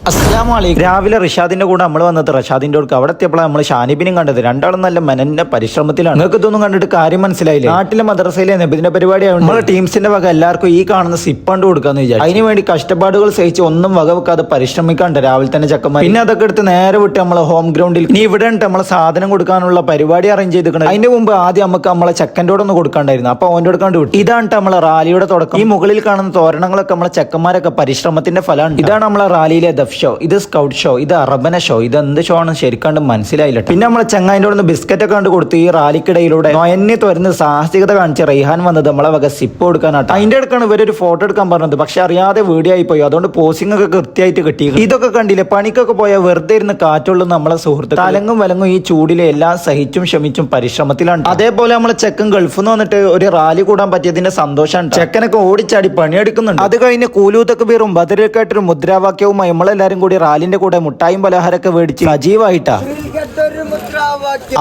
അസ്സലാമു അലൈക്കും. രാവിലെ റിഷാദിന്റെ കൂടെ നമ്മൾ വന്നത് റഷാദിന്റെ അടുക്ക്. അവിടെ എത്തിയപ്പോഴാണ് നമ്മൾ ഷാനിബിനും കണ്ടത്. രണ്ടാളും നല്ല മനന്റെ പരിശ്രമത്തിലാണ്. നിങ്ങൾക്ക് ഇതൊന്നും കണ്ടിട്ട് കാര്യം മനസ്സിലായില്ലേ? നാട്ടിലെ മദ്രസയിലെ നബിദിന്റെ പരിപാടിയാണ്. നമ്മളെ ടീംസിന്റെ വക എല്ലാവർക്കും ഈ കാണുന്ന സിപ്പണ്ട് കൊടുക്കാന്ന് വിചാരിച്ചു. അതിന് വേണ്ടി കഷ്ടപ്പാടുകൾ സഹിച്ച് ഒന്നും വകവെക്കാതെ പരിശ്രമിക്കാണ്ട് രാവിലെ തന്നെ ചക്കന്മാർ. പിന്നെ അതൊക്കെ എടുത്ത് നേരെ വിട്ട് നമ്മളെ ഹോം ഗ്രൗണ്ടിൽ നീ ഇവിടെ ഉണ്ട് നമ്മളെ സാധനം കൊടുക്കാനുള്ള പരിപാടി അറേഞ്ച് ചെയ്തിട്ടുണ്ട്. അതിന്റെ മുമ്പ് ആദ്യം നമുക്ക് നമ്മളെ ചെക്കൻ്റെോടൊന്ന് കൊടുക്കാണ്ടായിരുന്നു. അപ്പൊ ഓൻ്റെ കൊടുക്കാണ്ട് വിട്ടു. ഇതാണ് നമ്മളെ റാലിയുടെ തുടക്കം. ഈ മുകളിൽ കാണുന്ന തോരണങ്ങളൊക്കെ നമ്മളെ ചെക്കന്മാരൊക്കെ പരിശ്രമത്തിന്റെ ഫലമാണ്. ഇതാണ് നമ്മളെ റാലിയിലെ ദഫ് ഷോ, ഇത് സ്കൗട്ട് ഷോ, ഇത് അറബന ഷോ. ഇത് എന്ത് ഷോ ആണ് ശരിക്കാണ്ട് മനസ്സിലായില്ല. പിന്നെ നമ്മളെ ചങ്ങായിൻ്റെ ഒന്ന് ബിസ്ക്കറ്റ് ഒക്കെ കണ്ട് കൊടുത്ത് ഈ റാലിക്കിടയിലൂടെ നൊയന്നി തുറന്ന് സാഹസികത കാണിച്ച് റൈഹാൻ വന്നത് നമ്മളെ വക സിപ്പ് കൊടുക്കാനായിട്ട്. അതിന്റെ അടുക്കാണ് ഇവരൊരു ഫോട്ടോ എടുക്കാൻ പറഞ്ഞത്. പക്ഷെ അറിയാതെ വീഡിയോ ആയി പോയി. അതുകൊണ്ട് പോസിംഗ് ഒക്കെ കൃത്യമായിട്ട് കിട്ടി. ഇതൊക്കെ കണ്ടില്ലേ, പണിക്കൊക്കെ പോയാൽ വെറുതെ ഇരുന്ന് കാറ്റുള്ള നമ്മളെ സുഹൃത്ത് തലങ്ങും വലങ്ങും ഈ ചൂടിലെ എല്ലാം സഹിച്ചും ക്ഷമിച്ചും പരിശ്രമത്തിലാണ്. അതേപോലെ നമ്മളെ ചെക്കൻ ഗൾഫിൽ നിന്ന് വന്നിട്ട് ഒരു റാലി കൂടാൻ പറ്റിയതിന്റെ സന്തോഷമാണ്. ചെക്കനൊക്കെ ഓടിച്ചാടി പണിയെടുക്കുന്നുണ്ട്. അത് കഴിഞ്ഞ് കൂലൂത്തൊക്കെ ബീറും ബദരക്കായിട്ടൊരു മുദ്രാവാക്യവുമായി നമ്മളെല്ലാരും കൂടി റാലിന്റെ കൂടെ മുട്ടായും പലഹാരൊക്കെ മേടിച്ച് സജീവായിട്ടാ.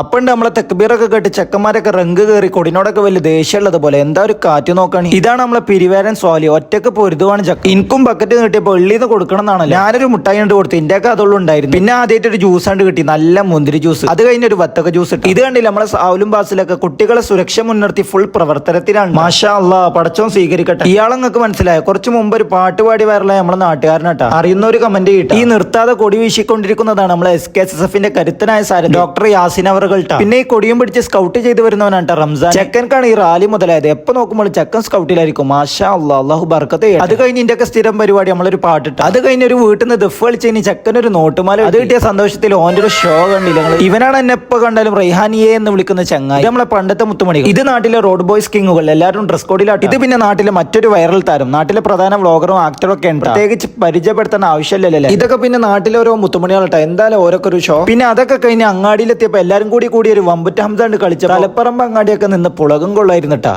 അപ്പണ്ട് നമ്മളെ തെക്കുബീറൊക്കെ കേട്ട് ചെക്കന്മാരൊക്കെ റങ്ക് കയറി കൊടിനോടൊക്കെ വലിയ ദേഷ്യമുള്ളത് പോലെ. എന്താ ഒരു കാറ്റ് നോക്കാണ്. ഇതാണ് നമ്മളെ പിരിവേരൻ സ്വാലി. ഒറ്റക്ക് പൊരുതുവാണ് ചക്ക. എനിക്കും ബക്കറ്റ് കിട്ടിയപ്പോ വെള്ളിന്ന് കൊടുക്കണം എന്നാണല്ലോ. ഞാനൊരു മുട്ടായി കൊണ്ട് കൊടുത്തു. ഇന്ത്യക്ക് അതുള്ളൂ ഉണ്ടായിരുന്നു. പിന്നെ ആദ്യമായിട്ട് ഒരു ജ്യൂസ് കണ്ട് കിട്ടി, നല്ല മുന്തിരി ജ്യൂസ്. അത് കഴിഞ്ഞൊരു വത്തക്ക ജ്യൂസ് ഇട്ടു. ഇത് കണ്ടില്ല നമ്മളെ സാവുലും ബാസിലൊക്കെ കുട്ടികളെ സുരക്ഷ മുൻനിർത്തി ഫുൾ പ്രവർത്തനത്തിലാണ്. മാഷാ അല്ലാ, പടച്ചോൻ സ്വീകരിക്കട്ടെ. ഇയാളങ്ങൾക്ക് മനസ്സിലായോ? കുറച്ച് മുമ്പ് ഒരു പാട്ട് പാടി വരലായ നമ്മളെ നാട്ടുകാരനാട്ടാ. അറിയുന്ന ഒരു കമന്റ് ചെയ്തിട്ട് ഈ നിർത്താതെ കൊടി വീശിക്കൊണ്ടിരിക്കുന്നതാണ് നമ്മളെ SKSSF കരുത്തനായ സാരഥി ഡോക്ടർ യാസിൻ അവർകൾട്ടാ. പിന്നെ ഈ കൊടിയും പിടിച്ച് സ്കൗട്ട് ചെയ്ത് വരുന്നവനാണ് റംസാൻ. ചെക്കൻക്കാണ് ഈ റാലി മുതലായത്. എപ്പോ നോക്കുമ്പോൾ ചെക്കൻ സ്കൗട്ടിലായിരിക്കും. മാഷാ അല്ലാ, അല്ലാഹു ബർക്കത്ത് ചെയ്യട്ടെ. അത് കഴിഞ്ഞ് ഇന്ത്യക്ക് സ്ഥിരം പരിപാടി നമ്മളൊരു പാട്ടിട്ട്. അത് കഴിഞ്ഞ് ഒരു വീട്ടിൽ നിന്ന് ദഫ് കളിച്ച് ചെക്കനൊരു നോട്ടുമാല. അത് കിട്ടിയ സന്തോഷത്തിൽ ഓൻ്റെ ഒരു ഷോ കണ്ടില്ല. ഇവനാണ് എന്നെ എപ്പോ കണ്ടാലും റൈഹാനിയെ എന്ന് വിളിക്കുന്ന ചങ്ങായി. ഇത് നമ്മളെ പണ്ടത്തെ മുത്തുമണികൾ. ഇത് നാട്ടിലെ റോഡ് ബോയ്സ് കിങ്ങുകൾ. എല്ലാവരും ഡ്രസ് കോഡിലാട്ട്. ഇത് പിന്നെ നാട്ടിലെ മറ്റൊരു വൈറൽ താരം. നാട്ടിലെ പ്രധാന വ്ളോഗറും ആക്ടറും ഒക്കെ ഉണ്ട്. പ്രത്യേകിച്ച് പരിചയപ്പെടുത്താൻ ആവശ്യമില്ലല്ലേ. ഇതൊക്കെ പിന്നെ നാട്ടിലെ ഓരോ മുത്തുമണികളാട്ടോ. എന്തായാലും ഓരോക്കെ ഒരു ഷോ. പിന്നെ അതൊക്കെ കഴിഞ്ഞ് അങ്ങാടിയിലെത്തിയപ്പോ എല്ലാരും കൂടി ഒരു വമ്പുറ്റ ഹംസാണ്ട് കളിച്ച തലപ്പറമ്പ് അങ്ങാടിയൊക്കെ നിന്ന് പുളകും കൊള്ളായിരുന്നിട്ടാ.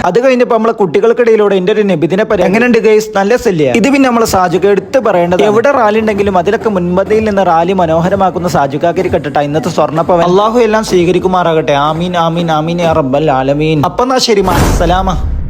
അത് കഴിഞ്ഞപ്പോ നമ്മളെ കുട്ടികൾക്കിടയിലൂടെ എന്റെ ഒരു നബിദിനെ പറ്റി എങ്ങനെയുണ്ട് ഗൈസ്, നല്ല സെല്ലിയ. ഇത് പിന്നെ നമ്മളെ സാജുക എടുത്ത് പറയേണ്ടത്. എവിടെ റാലി ഉണ്ടെങ്കിലും അതിലൊക്കെ മുൻപന്തിയിൽ നിന്ന് റാലി മനോഹരമാക്കുന്ന സാജുകാക്കരി കെട്ടിട്ട ഇന്നത്തെ സ്വർണ്ണപ്പവൻ. അള്ളാഹു എല്ലാം സ്വീകരിക്കുമാറാകട്ടെ. ആമീൻ ആമീൻ ആമീൻ യാ റബ്ബൽ ആലമീൻ. അപ്പൊ എന്നാ ശരി, മാ സലാമ.